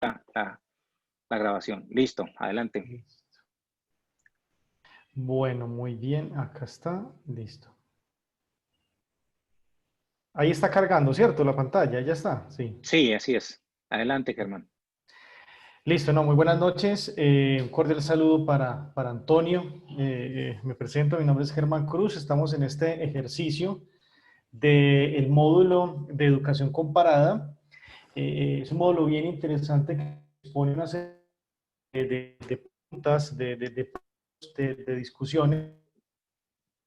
la, la grabación. Listo, adelante. Bueno, muy bien, acá está, listo. Ahí está cargando, ¿cierto? La pantalla, ya está, sí. Sí, así es. Adelante, Germán. Listo, no, muy buenas noches. Un cordial saludo para Antonio. Me presento, mi nombre es Germán Cruz. Estamos en este ejercicio del módulo de educación comparada. Es un módulo bien interesante que pone una serie de preguntas, de discusiones.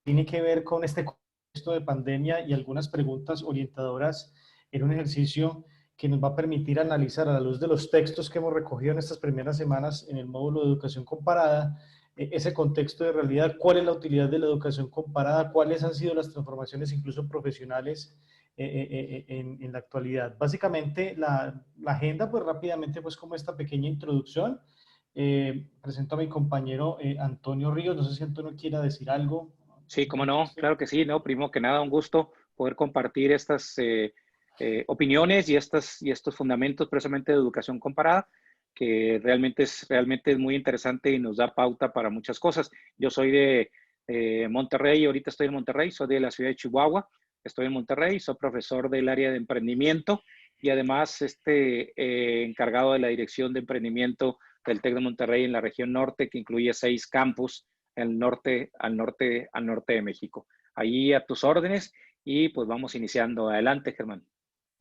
Tiene que ver con este contexto de pandemia y algunas preguntas orientadoras en un ejercicio que nos va a permitir analizar a la luz de los textos que hemos recogido en estas primeras semanas en el módulo de educación comparada, ese contexto de realidad, cuál es la utilidad de la educación comparada, cuáles han sido las transformaciones incluso profesionales en la actualidad. Básicamente la agenda, pues rápidamente, pues como esta pequeña introducción, presento a mi compañero Antonio Ríos, no sé si Antonio quiera decir algo. Sí, cómo no, claro que sí, ¿no? Primero que nada, un gusto poder compartir estas opiniones y estos fundamentos precisamente de educación comparada, que realmente es muy interesante y nos da pauta para muchas cosas. Yo soy de Monterrey, ahorita estoy en Monterrey, soy de la ciudad de Chihuahua, estoy en Monterrey, soy profesor del área de emprendimiento y además encargado de la dirección de emprendimiento del TEC de Monterrey en la región norte, que incluye 6 campus al norte de México. Ahí a tus órdenes y pues vamos iniciando. Adelante, Germán.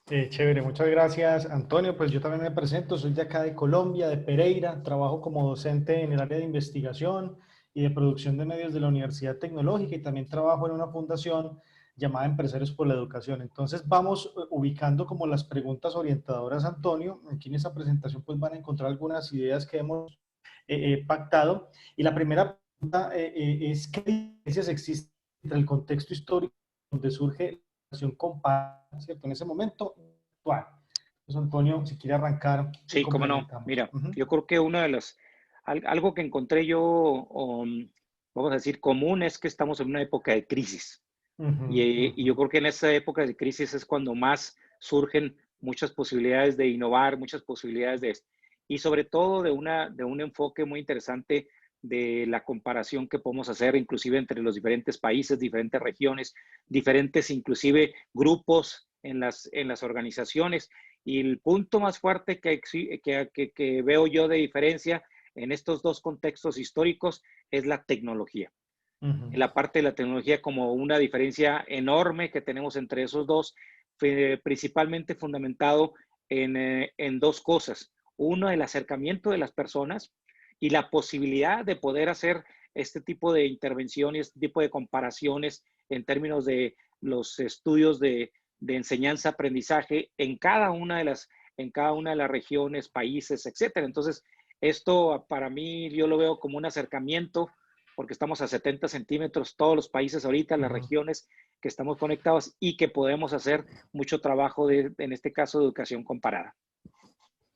Chévere, muchas gracias, Antonio. Pues yo también me presento, soy de acá de Colombia, de Pereira, trabajo como docente en el área de investigación y de producción de medios de la Universidad Tecnológica y también trabajo en una fundación llamada Empresarios por la Educación. Entonces vamos ubicando como las preguntas orientadoras, Antonio. Aquí en esta presentación pues van a encontrar algunas ideas que hemos pactado. Y la primera pregunta es, ¿qué diferencias existen entre el contexto histórico donde surge la educación comparada, ¿cierto? En ese momento actual. Entonces, Antonio, si quiere arrancar y Sí, cómo no. complementamos. Mira, yo creo que algo que encontré yo, vamos a decir, común es que estamos en una época de crisis. Y yo creo que en esa época de crisis es cuando más surgen muchas posibilidades de innovar, muchas posibilidades y sobre todo de un enfoque muy interesante de la comparación que podemos hacer inclusive entre los diferentes países, diferentes regiones, diferentes inclusive grupos en las organizaciones. Y el punto más fuerte que veo yo de diferencia en estos dos contextos históricos es la tecnología. La parte de la tecnología como una diferencia enorme que tenemos entre esos dos, principalmente fundamentado en dos cosas. Uno, el acercamiento de las personas y la posibilidad de poder hacer este tipo de intervenciones, este tipo de comparaciones en términos de los estudios de enseñanza-aprendizaje en cada una de las regiones, países, etcétera. Entonces, esto para mí yo lo veo como un acercamiento porque estamos a 70 centímetros todos los países ahorita, las regiones que estamos conectados y que podemos hacer mucho trabajo en este caso, de educación comparada.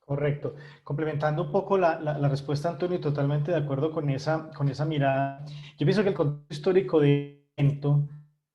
Correcto. Complementando un poco la respuesta, Antonio, totalmente de acuerdo con esa mirada. Yo pienso que el contexto histórico de evento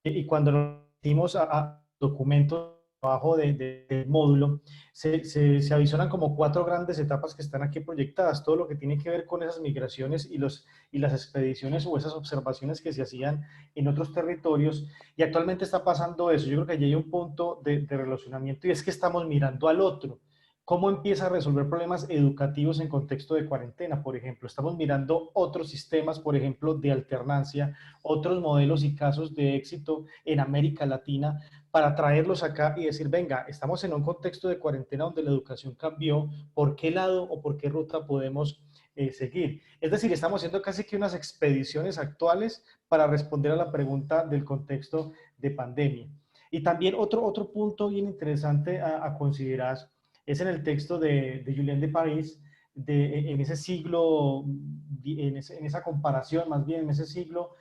y cuando nos metimos a documentos abajo del módulo, se avisoran como 4 grandes etapas que están aquí proyectadas. Todo lo que tiene que ver con esas migraciones y las expediciones o esas observaciones que se hacían en otros territorios. Y actualmente está pasando eso. Yo creo que allí hay un punto de relacionamiento y es que estamos mirando al otro. ¿Cómo empieza a resolver problemas educativos en contexto de cuarentena? Por ejemplo, estamos mirando otros sistemas, por ejemplo, de alternancia, otros modelos y casos de éxito en América Latina para traerlos acá y decir, venga, estamos en un contexto de cuarentena donde la educación cambió, ¿por qué lado o por qué ruta podemos seguir? Es decir, estamos haciendo casi que unas expediciones actuales para responder a la pregunta del contexto de pandemia. Y también otro punto bien interesante a considerar es en el texto de Julien de París, en ese siglo, en esa comparación, más bien en ese siglo,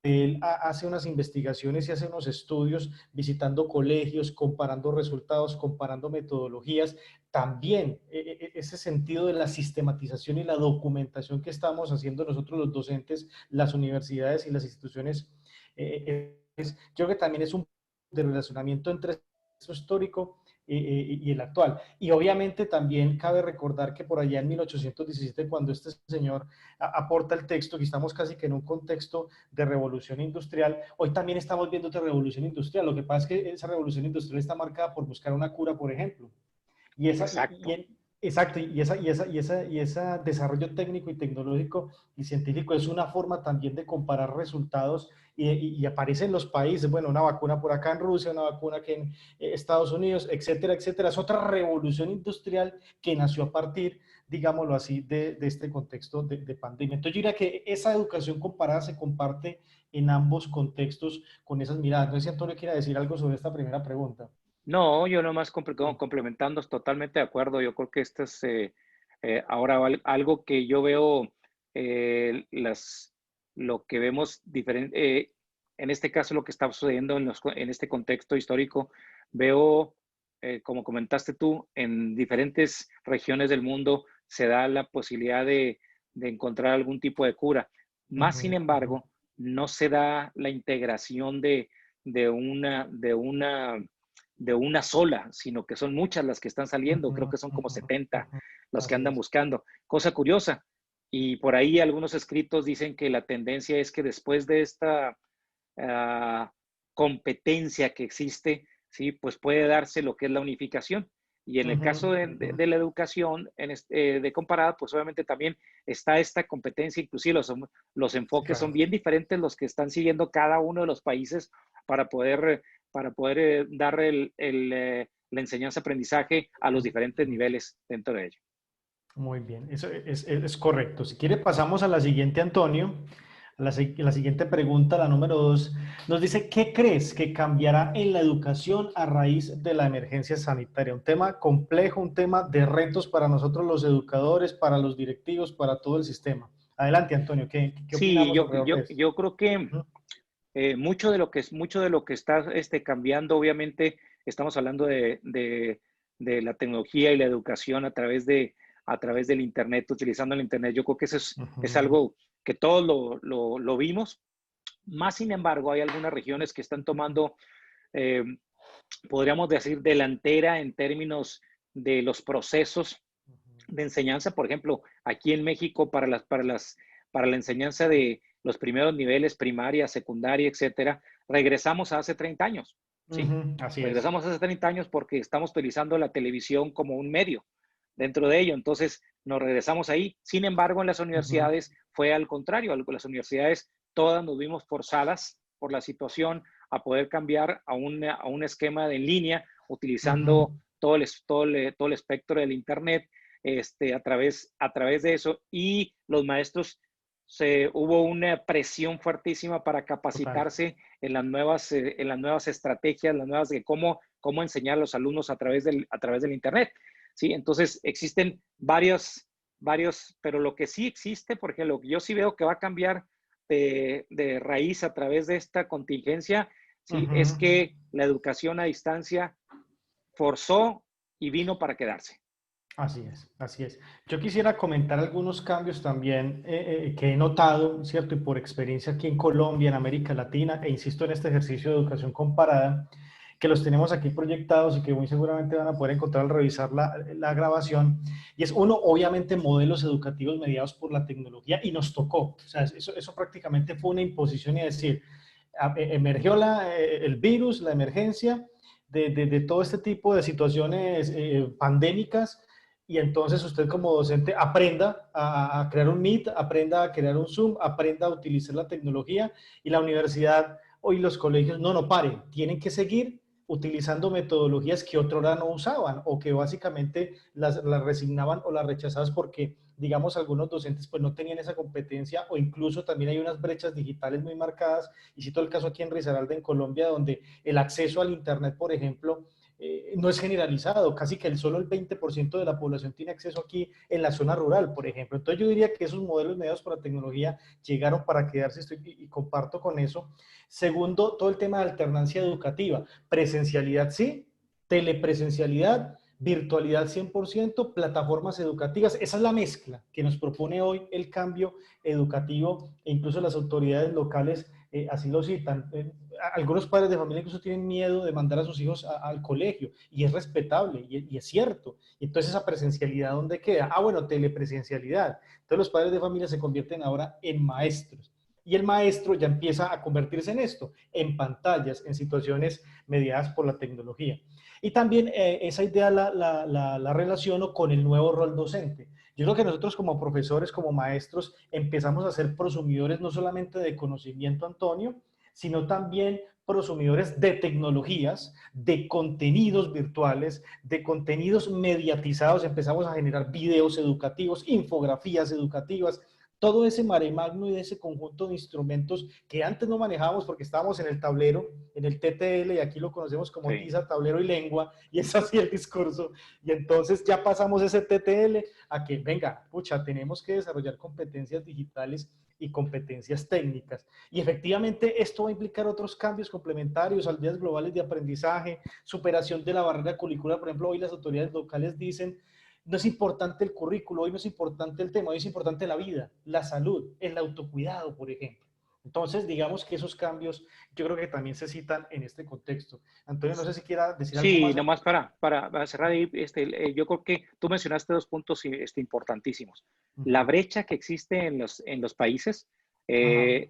él hace unas investigaciones y hace unos estudios visitando colegios, comparando resultados, comparando metodologías. También ese sentido de la sistematización y la documentación que estamos haciendo nosotros los docentes, las universidades y las instituciones, yo creo que también es un de relacionamiento entre esto histórico y el actual. Y obviamente también cabe recordar que por allá en 1817, cuando este señor aporta el texto, que estamos casi que en un contexto de revolución industrial, hoy también estamos viendo otra revolución industrial. Lo que pasa es que esa revolución industrial está marcada por buscar una cura, por ejemplo. Y esa, Exacto. exacto, y ese desarrollo técnico y tecnológico y científico es una forma también de comparar resultados y aparecen los países, bueno, una vacuna por acá en Rusia, una vacuna aquí en Estados Unidos, etcétera, etcétera. Es otra revolución industrial que nació a partir, digámoslo así, de este contexto de pandemia. Entonces yo diría que esa educación comparada se comparte en ambos contextos con esas miradas. No sé si Antonio quiere decir algo sobre esta primera pregunta. No, yo nomás complementando, totalmente de acuerdo. Yo creo que esto es ahora algo que yo veo, lo que vemos diferente, en este caso lo que está sucediendo en este contexto histórico, veo, como comentaste tú, en diferentes regiones del mundo se da la posibilidad de encontrar algún tipo de cura. Más sin Ujú, ujú. embargo, no se da la integración de una, de una de una sola, sino que son muchas las que están saliendo, creo Ujú, que son como ujú, 70 ujú. las que Así andan es. buscando. Cosa curiosa, y por ahí algunos escritos dicen que la tendencia es que después de esta uh, competencia que existe, ¿sí? Pues puede darse lo que es la unificación. Y en el Ujú, caso ujú. de la educación de comparada, pues obviamente también está esta competencia, inclusive los Sí, enfoques claro. son bien diferentes los que están siguiendo cada uno de los países para poder, dar la enseñanza-aprendizaje a los diferentes Ujú. niveles dentro de ello. Muy bien, eso es correcto. Si quiere, pasamos a la siguiente, Antonio. La siguiente pregunta, la número 2, nos dice, ¿qué crees que cambiará en la educación a raíz de la emergencia sanitaria? Un tema complejo, un tema de retos para nosotros los educadores, para los directivos, para todo el sistema. Adelante, Antonio, ¿qué Sí, opinamos alrededor de esto? yo creo que Ujú, mucho de lo que está cambiando, obviamente, estamos hablando de la tecnología y la educación a través del Internet, utilizando el Internet. Yo creo que eso es ujú, algo que todos lo vimos. Más sin embargo, hay algunas regiones que están tomando, eh, podríamos decir, delantera en términos de los procesos de enseñanza. Por ejemplo, aquí en México, para la enseñanza de los primeros niveles, primaria, secundaria, etcétera, regresamos a hace 30 años, ¿sí? ujú, así es. Regresamos a hace 30 años porque estamos utilizando la televisión como un medio dentro de ello. Entonces, nos regresamos ahí. Sin embargo, en las Ujú, universidades fue al contrario. Las universidades todas nos vimos forzadas por la situación a poder cambiar a un esquema de en línea utilizando ujú, todo el espectro del Internet, a través de eso, y los maestros hubo una presión fuertísima para total. capacitarse en las nuevas estrategias, las nuevas de cómo enseñar a los alumnos a través del Internet. ¿Sí? Entonces, existen varios, pero lo que sí existe, porque lo que yo sí veo que va a cambiar de raíz a través de esta contingencia, ¿sí? Es Ujú. que la educación a distancia forzó y vino para quedarse. Así es, así es. Yo quisiera comentar algunos cambios también que he notado, ¿cierto? Y por experiencia aquí en Colombia, en América Latina, e insisto en este ejercicio de educación comparada, que los tenemos aquí proyectados y que muy seguramente van a poder encontrar al revisar la grabación. Y es uno, obviamente, modelos educativos mediados por la tecnología y nos tocó. O sea, eso prácticamente fue una imposición y decir, emergió el virus, la emergencia de todo este tipo de situaciones pandémicas y entonces usted como docente aprenda a crear un Meet, aprenda a crear un Zoom, aprenda a utilizar la tecnología y la universidad hoy los colegios no paren, tienen que seguir utilizando metodologías que otrora no usaban o que básicamente las resignaban o las rechazaban porque, digamos, algunos docentes pues no tenían esa competencia o incluso también hay unas brechas digitales muy marcadas. Y cito el caso aquí en Risaralda, en Colombia, donde el acceso al Internet, por ejemplo, no es generalizado, casi que solo el 20% de la población tiene acceso aquí en la zona rural, por ejemplo. Entonces yo diría que esos modelos mediados por la tecnología llegaron para quedarse y comparto con eso. Segundo, todo el tema de alternancia educativa, presencialidad sí, telepresencialidad, virtualidad 100%, plataformas educativas. Esa es la mezcla que nos propone hoy el cambio educativo e incluso las autoridades locales así lo citan. algunos padres de familia incluso tienen miedo de mandar a sus hijos al colegio, y es respetable, y es cierto. Y entonces esa presencialidad, ¿dónde queda? Ah, bueno, telepresencialidad. Entonces los padres de familia se convierten ahora en maestros. Y el maestro ya empieza a convertirse en esto, en pantallas, en situaciones mediadas por la tecnología. Y también esa idea la relaciono con el nuevo rol docente. Yo creo que nosotros como profesores, como maestros, empezamos a ser prosumidores no solamente de conocimiento, Antonio, sino también prosumidores de tecnologías, de contenidos virtuales, de contenidos mediatizados. Empezamos a generar videos educativos, infografías educativas, todo ese mare magno y de ese conjunto de instrumentos que antes no manejábamos porque estábamos en el tablero, en el TTL, y aquí lo conocemos como tiza, tablero y lengua, y es así el discurso. Y entonces ya pasamos ese TTL a que, venga, pucha, tenemos que desarrollar competencias digitales y competencias técnicas. Y efectivamente esto va a implicar otros cambios complementarios, habilidades globales de aprendizaje, superación de la barrera curricular. Por ejemplo, hoy las autoridades locales dicen, no es importante el currículo, hoy no es importante el tema, hoy es importante la vida, la salud, el autocuidado, por ejemplo. Entonces, digamos que esos cambios yo creo que también se citan en este contexto. Antonio, no sé si quiera decir algo Sí, más. nomás para cerrar ahí, yo creo que tú mencionaste dos puntos importantísimos. La brecha que existe en los países,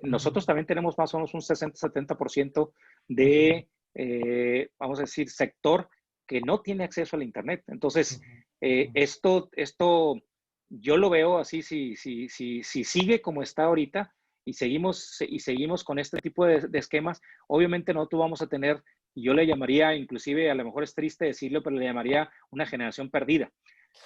nosotros también tenemos más o menos un 60-70% de, vamos a decir, sector que no tiene acceso al Internet. Entonces, esto yo lo veo así, si sigue como está ahorita y seguimos con este tipo de esquemas, obviamente nosotros vamos a tener, yo le llamaría, inclusive a lo mejor es triste decirlo, pero le llamaría una generación perdida.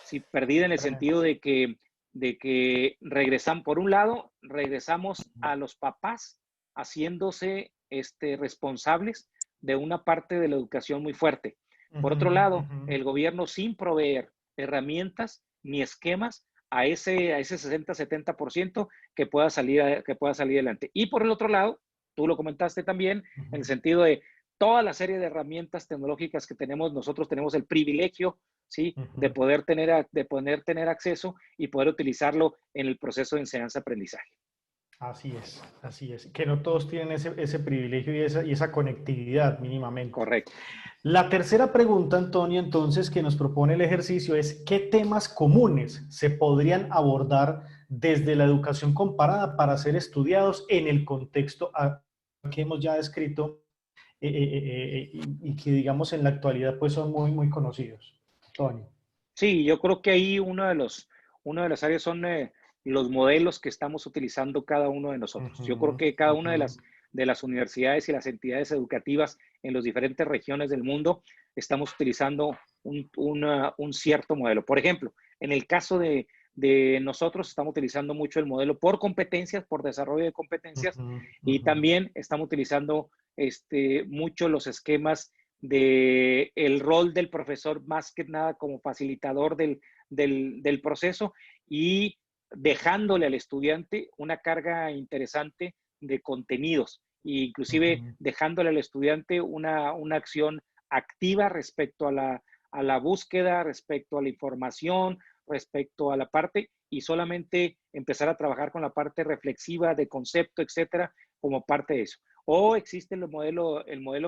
Sí, perdida en el sentido de que regresan, por un lado, regresamos a los papás haciéndose responsables de una parte de la educación muy fuerte. Por otro lado, el gobierno sin proveer herramientas ni esquemas a ese 60-70% que pueda salir adelante. Y por el otro lado, tú lo comentaste también, en el sentido de toda la serie de herramientas tecnológicas que tenemos, nosotros tenemos el privilegio, ¿sí? de poder tener acceso y poder utilizarlo en el proceso de enseñanza-aprendizaje. Así es. Que no todos tienen ese privilegio y esa conectividad mínimamente. Correcto. La tercera pregunta, Antonio, entonces, que nos propone el ejercicio es, ¿qué temas comunes se podrían abordar desde la educación comparada para ser estudiados en el contexto que hemos ya descrito y que, digamos, en la actualidad pues son muy, muy conocidos? Antonio. Sí, yo creo que ahí una de las áreas son los modelos que estamos utilizando cada uno de nosotros. Yo creo que cada una de las universidades y las entidades educativas en las diferentes regiones del mundo estamos utilizando un cierto modelo. Por ejemplo, en el caso de nosotros estamos utilizando mucho el modelo por competencias, por desarrollo de competencias, y también estamos utilizando mucho los esquemas de el rol del profesor más que nada como facilitador del proceso y dejándole al estudiante una carga interesante de contenidos e inclusive dejándole al estudiante una acción activa respecto a la búsqueda, respecto a la información, respecto a la parte y solamente empezar a trabajar con la parte reflexiva de concepto, etcétera, como parte de eso. O existe el modelo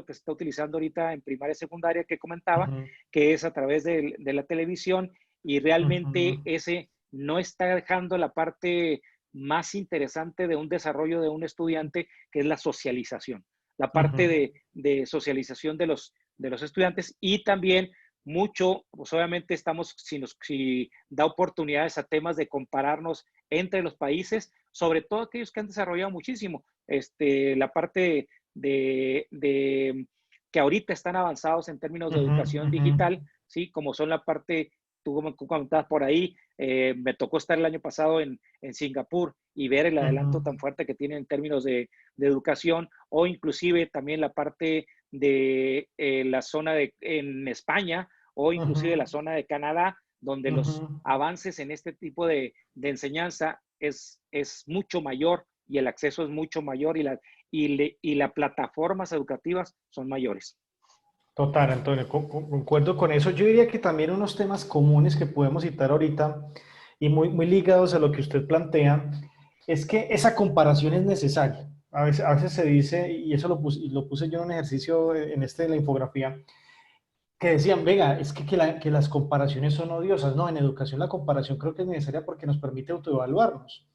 que se está utilizando ahorita en primaria y secundaria que comentaba, que es a través de la televisión y realmente ese no está dejando la parte más interesante de un desarrollo de un estudiante, que es la socialización, la parte de socialización de los estudiantes y también mucho, pues obviamente estamos, si da oportunidades a temas de compararnos entre los países, sobre todo aquellos que han desarrollado muchísimo, la parte de que ahorita están avanzados en términos de educación digital, ¿sí? Como son la parte, tú comentabas por ahí, me tocó estar el año pasado en Singapur y ver el adelanto tan fuerte que tienen en términos de educación, o inclusive también la parte de la zona en España, o inclusive la zona de Canadá, donde los avances en este tipo de enseñanza es mucho mayor y el acceso es mucho mayor y las plataformas educativas son mayores. Total, Antonio, concuerdo con eso. Yo diría que también unos temas comunes que podemos citar ahorita y muy, muy ligados a lo que usted plantea, es que esa comparación es necesaria. a veces se dice, y eso lo puse yo en un ejercicio en la infografía, que decían, venga, es que las comparaciones son odiosas. No, en educación la comparación creo que es necesaria porque nos permite autoevaluarnos,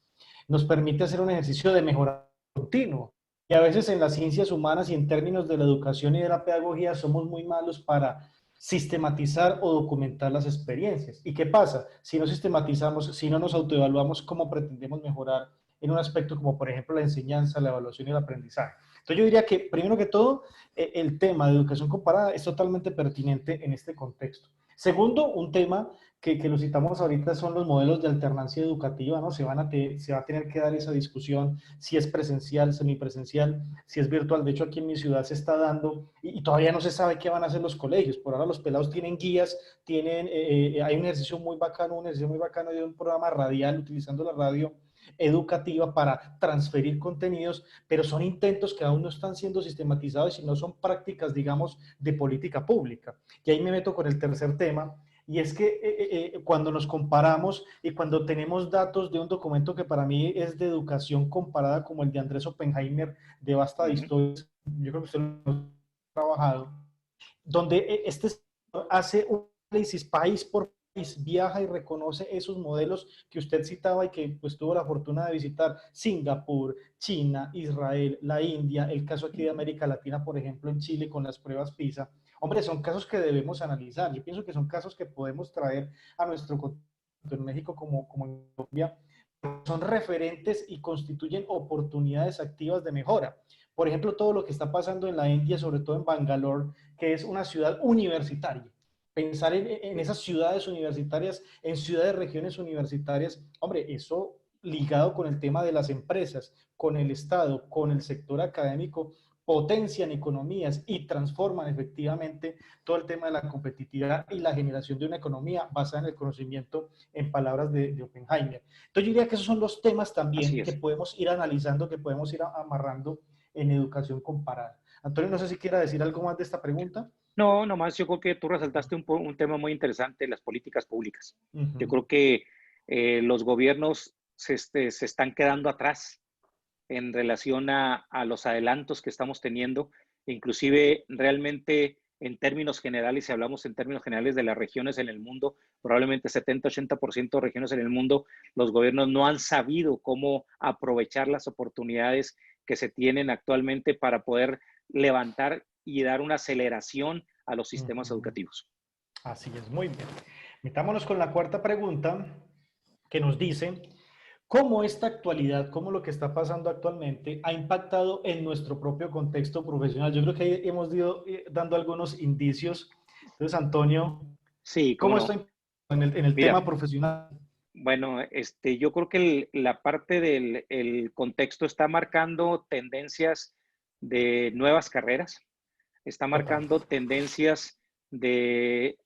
nos permite hacer un ejercicio de mejora continuo. Y a veces en las ciencias humanas y en términos de la educación y de la pedagogía somos muy malos para sistematizar o documentar las experiencias. ¿Y qué pasa? Si no sistematizamos, si no nos autoevaluamos, ¿cómo pretendemos mejorar en un aspecto como por ejemplo la enseñanza, la evaluación y el aprendizaje? Entonces yo diría que primero que todo, el tema de educación comparada es totalmente pertinente en este contexto. Segundo, un tema que lo citamos ahorita son los modelos de alternancia educativa, ¿no? Se va a tener que dar esa discusión, si es presencial, semipresencial, si es virtual. De hecho, aquí en mi ciudad se está dando y todavía no se sabe qué van a hacer los colegios. Por ahora los pelados tienen guías, hay un ejercicio muy bacano de un programa radial utilizando la radio educativa para transferir contenidos, pero son intentos que aún no están siendo sistematizados y no son prácticas, digamos, de política pública. Y ahí me meto con el tercer tema, y es que cuando nos comparamos y cuando tenemos datos de un documento que para mí es de educación comparada como el de Andrés Oppenheimer, de Basta de Historias, yo creo que usted lo ha trabajado, donde este hace un análisis país por país, viaja y reconoce esos modelos que usted citaba y que pues tuvo la fortuna de visitar: Singapur, China, Israel, la India, el caso aquí de América Latina, por ejemplo, en Chile con las pruebas PISA. Hombre, son casos que debemos analizar. Yo pienso que son casos que podemos traer a nuestro contexto en México como en Colombia. Son referentes y constituyen oportunidades activas de mejora. Por ejemplo, todo lo que está pasando en la India, sobre todo en Bangalore, que es una ciudad universitaria. Pensar en esas ciudades universitarias, en ciudades, regiones universitarias, hombre, eso ligado con el tema de las empresas, con el Estado, con el sector académico, potencian economías y transforman efectivamente todo el tema de la competitividad y la generación de una economía basada en el conocimiento, en palabras de Oppenheimer. Entonces yo diría que esos son los temas Así también que es. podemos ir analizando, que podemos ir amarrando en educación comparada. Antonio, no sé si quiera decir algo más de esta pregunta. No, nomás yo creo que tú resaltaste un tema muy interesante, las políticas públicas. Uh Yo -huh. creo que los gobiernos se están quedando atrás en relación a los adelantos que estamos teniendo, inclusive realmente en términos generales, si hablamos en términos generales de las regiones en el mundo, probablemente 70-80% de regiones en el mundo, los gobiernos no han sabido cómo aprovechar las oportunidades que se tienen actualmente para poder levantar y dar una aceleración a los Uh sistemas -huh. educativos. Así es, muy bien. Metámonos con la cuarta pregunta que nos dice: ¿cómo esta actualidad, cómo lo que está pasando actualmente ha impactado en nuestro propio contexto profesional? Yo creo que ahí hemos ido dando algunos indicios. Entonces, Antonio, Sí, cómo ¿cómo está no. en el Mira, tema profesional? bueno, yo creo que la parte del el contexto está marcando tendencias de nuevas carreras, está Total. marcando tendencias de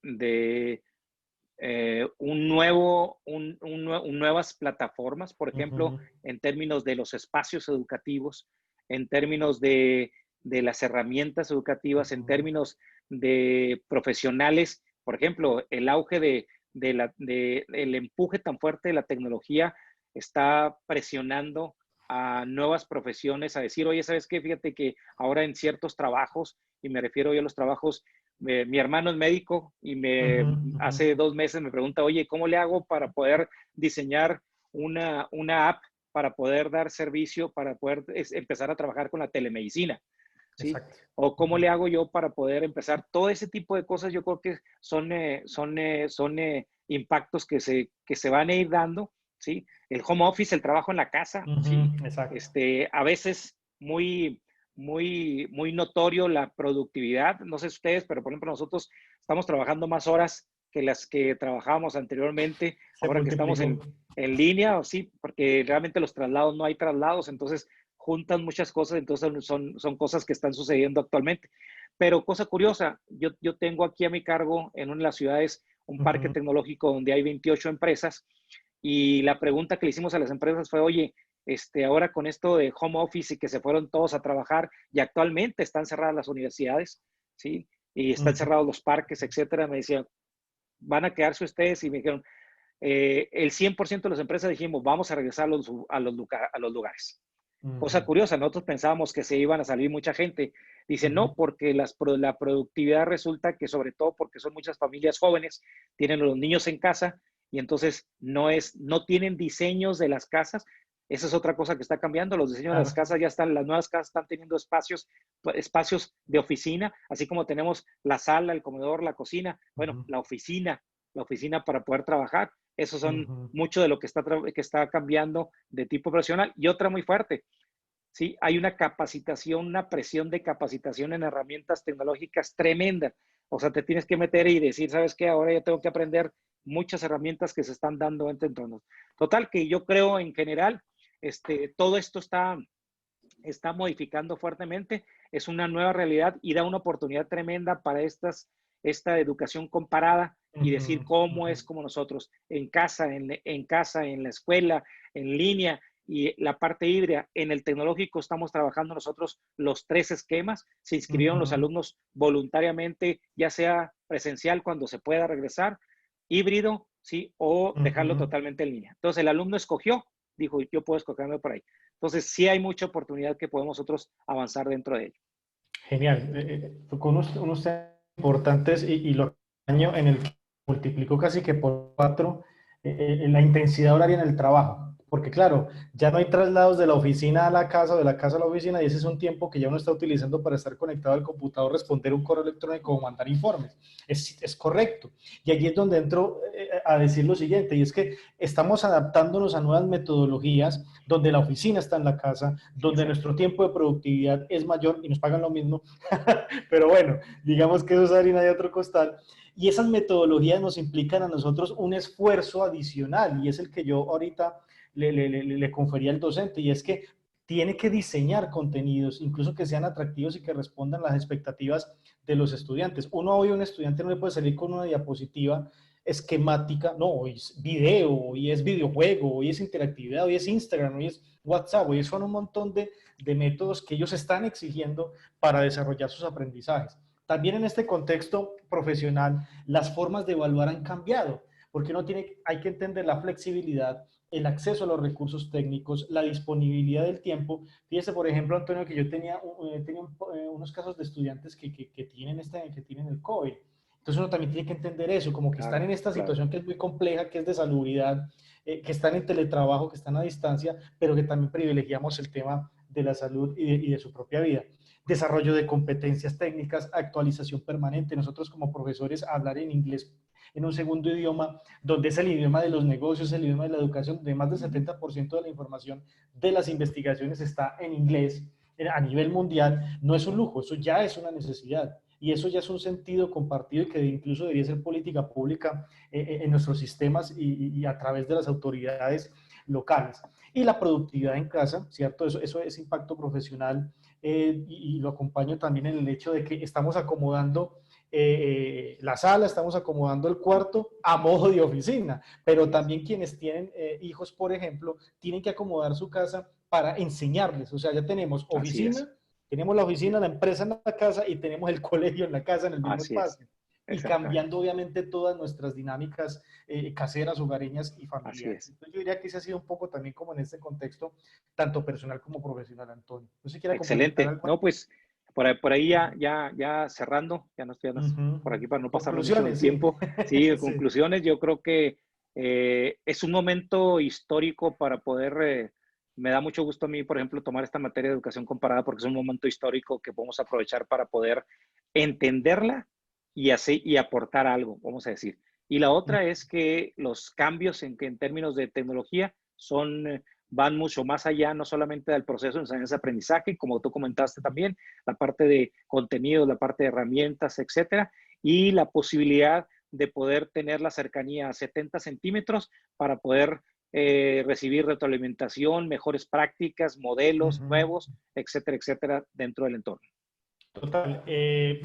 nuevas plataformas, por Uh ejemplo, -huh. en términos de los espacios educativos, en términos de las herramientas Uh educativas, en -huh. términos de profesionales. Por ejemplo, el auge el empuje tan fuerte de la tecnología está presionando a nuevas profesiones a decir, oye, ¿sabes qué? Fíjate que ahora en ciertos trabajos, y me refiero yo a los trabajos, mi hermano es médico y Uh -huh. Uh -huh. hace 2 meses me pregunta, oye, ¿cómo le hago para poder diseñar una app para poder dar servicio, para poder empezar a trabajar con la telemedicina? ¿Sí? Exacto. O Uh cómo -huh. le hago yo para poder empezar. Todo ese tipo de cosas yo creo que son impactos que se van a ir dando, ¿sí? El home office, el trabajo en la casa, Uh ¿sí? -huh. Exacto. A veces muy notorio la productividad. No sé ustedes, pero por ejemplo nosotros estamos trabajando más horas que las que trabajábamos anteriormente, Se ahora que estamos multiplicó. en línea, o sí, porque realmente los traslados, no hay traslados, entonces juntan muchas cosas, entonces son cosas que están sucediendo actualmente. Pero cosa curiosa, yo tengo aquí a mi cargo en una de las ciudades un Uh parque -huh. tecnológico donde hay 28 empresas y la pregunta que le hicimos a las empresas fue, oye, ahora con esto de home office y que se fueron todos a trabajar y actualmente están cerradas las universidades, ¿sí? Y Uh están -huh. cerrados los parques, etcétera. Me decían, ¿van a quedarse ustedes? Y me dijeron, el 100% de las empresas dijimos, vamos a regresar a los lugares. Cosa curiosa, nosotros pensábamos que se iban a salir mucha gente. Dicen, Ujú. no, porque la productividad resulta que sobre todo porque son muchas familias jóvenes, tienen los niños en casa y entonces no tienen diseños de las casas. Esa es otra cosa que está cambiando. Los diseños de las Claro. casas ya están, las nuevas casas están teniendo espacios de oficina, así como tenemos la sala, el comedor, la cocina, bueno, Ujú, la oficina para poder trabajar. Esos son ujú, mucho de lo que está cambiando de tipo profesional. Y otra muy fuerte, ¿sí? Hay una capacitación, una presión de capacitación en herramientas tecnológicas tremenda. O sea, te tienes que meter y decir, ¿sabes qué? Ahora ya tengo que aprender muchas herramientas que se están dando entre entornos. Total, que yo creo en general, todo esto está modificando fuertemente, es una nueva realidad y da una oportunidad tremenda para esta educación comparada y ujú, decir cómo ujú, es como nosotros, en la escuela, en línea y la parte híbrida. En el tecnológico estamos trabajando nosotros los tres esquemas. Se inscribieron los ujú, alumnos voluntariamente, ya sea presencial cuando se pueda regresar, híbrido, ¿sí? O dejarlo ujú. totalmente en línea. Entonces el alumno escogió, dijo, yo puedo escogerme por ahí. Entonces, sí hay mucha oportunidad que podemos nosotros avanzar dentro de ello. Genial. Tocó unos temas importantes y lo año en el que multiplicó casi que por 4 la intensidad horaria en el trabajo. Porque claro, ya no hay traslados de la oficina a la casa o de la casa a la oficina y ese es un tiempo que ya uno está utilizando para estar conectado al computador, responder un correo electrónico o mandar informes. Es correcto. Y allí es donde entro a decir lo siguiente, y es que estamos adaptándonos a nuevas metodologías donde la oficina está en la casa, donde Exacto. nuestro tiempo de productividad es mayor y nos pagan lo mismo, pero bueno, digamos que eso es harina de otro costal. Y esas metodologías nos implican a nosotros un esfuerzo adicional y es el que yo ahorita le confería al docente y es que tiene que diseñar contenidos, incluso que sean atractivos y que respondan a las expectativas de los estudiantes. Uno hoy, un estudiante no le puede salir con una diapositiva esquemática, no, hoy es video, hoy es videojuego, hoy es interactividad, hoy es Instagram, hoy es WhatsApp, hoy son un montón de métodos que ellos están exigiendo para desarrollar sus aprendizajes. También en este contexto profesional, las formas de evaluar han cambiado, porque hay que entender la flexibilidad, el acceso a los recursos técnicos, la disponibilidad del tiempo. Fíjese, por ejemplo, Antonio, que yo tenía unos casos de estudiantes que tienen el COVID. Entonces uno también tiene que entender eso, como que están Claro, en esta claro. situación que es muy compleja, que es de salubridad, que están en teletrabajo, que están a distancia, pero que también privilegiamos el tema de la salud y de su propia vida. Desarrollo de competencias técnicas, actualización permanente. Nosotros como profesores hablar en inglés en un segundo idioma, donde es el idioma de los negocios, el idioma de la educación, donde más del 70% de la información de las investigaciones está en inglés a nivel mundial, no es un lujo, eso ya es una necesidad. Y eso ya es un sentido compartido y que incluso debería ser política pública en nuestros sistemas y a través de las autoridades locales. Y la productividad en casa, ¿cierto? Eso es impacto profesional y lo acompaño también en el hecho de que estamos acomodando la sala, estamos acomodando el cuarto a modo de oficina, pero Así es. también quienes tienen hijos, por ejemplo, tienen que acomodar su casa para enseñarles. O sea, ya tenemos Así es. oficina, tenemos la Así oficina, es. la empresa en la casa y tenemos el colegio en la casa, en el mismo Así es. espacio. Y Exactamente. cambiando obviamente todas nuestras dinámicas caseras, hogareñas y Así familiares. es. Entonces yo diría que ese ha sido un poco también como en este contexto, tanto personal como profesional, Antonio. No sé si quiera complementar Excelente. algo. No, pues por ahí ya cerrando, ya no, Uh-huh. por aquí para no pasarnos mucho del Conclusiones, sí. tiempo. Sí, Sí. conclusiones, yo creo que es un momento histórico para poder, me da mucho gusto a mí, por ejemplo, tomar esta materia de educación comparada porque es un momento histórico que podemos aprovechar para poder entenderla y así y aportar algo, vamos a decir. Y la otra es que los cambios en términos de tecnología van mucho más allá, no solamente del proceso de enseñanza-aprendizaje, como tú comentaste también, la parte de contenido, la parte de herramientas, etcétera, y la posibilidad de poder tener la cercanía a 70 centímetros para poder recibir retroalimentación, mejores prácticas, modelos Uh-huh. nuevos, etcétera, etcétera, dentro del entorno. Total.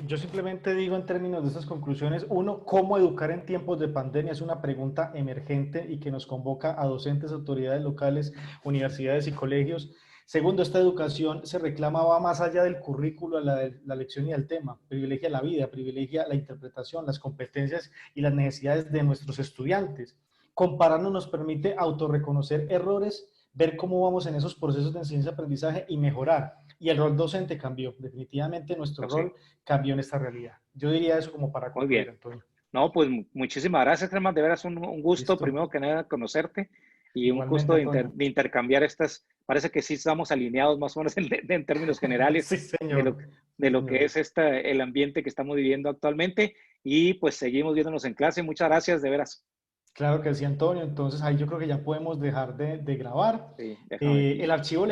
Yo simplemente digo en términos de estas conclusiones, uno, ¿cómo educar en tiempos de pandemia? Es una pregunta emergente y que nos convoca a docentes, autoridades locales, universidades y colegios. Segundo, esta educación se reclama va más allá del currículo, la lección y el tema. Privilegia la vida, privilegia la interpretación, las competencias y las necesidades de nuestros estudiantes. Compararnos nos permite autorreconocer errores, ver cómo vamos en esos procesos de enseñanza-aprendizaje y mejorar. Y el rol docente cambió, definitivamente nuestro Sí, rol cambió en esta realidad. Yo diría eso como para muy concluir, bien. Antonio. No, pues muchísimas gracias, Germán. De veras, un gusto, Listo. primero que nada, conocerte y un Igualmente, gusto Antonio. de intercambiar estas. Parece que sí estamos alineados más o menos en términos generales Sí, de lo, señor. de Sí, lo que señor. es el ambiente que estamos viviendo actualmente. Y pues seguimos viéndonos en clase. Muchas gracias, de veras. Claro que sí, Antonio. Entonces ahí yo creo que ya podemos dejar de grabar. Sí, déjame El aquí. archivo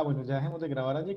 bueno, ya dejemos de grabar allí.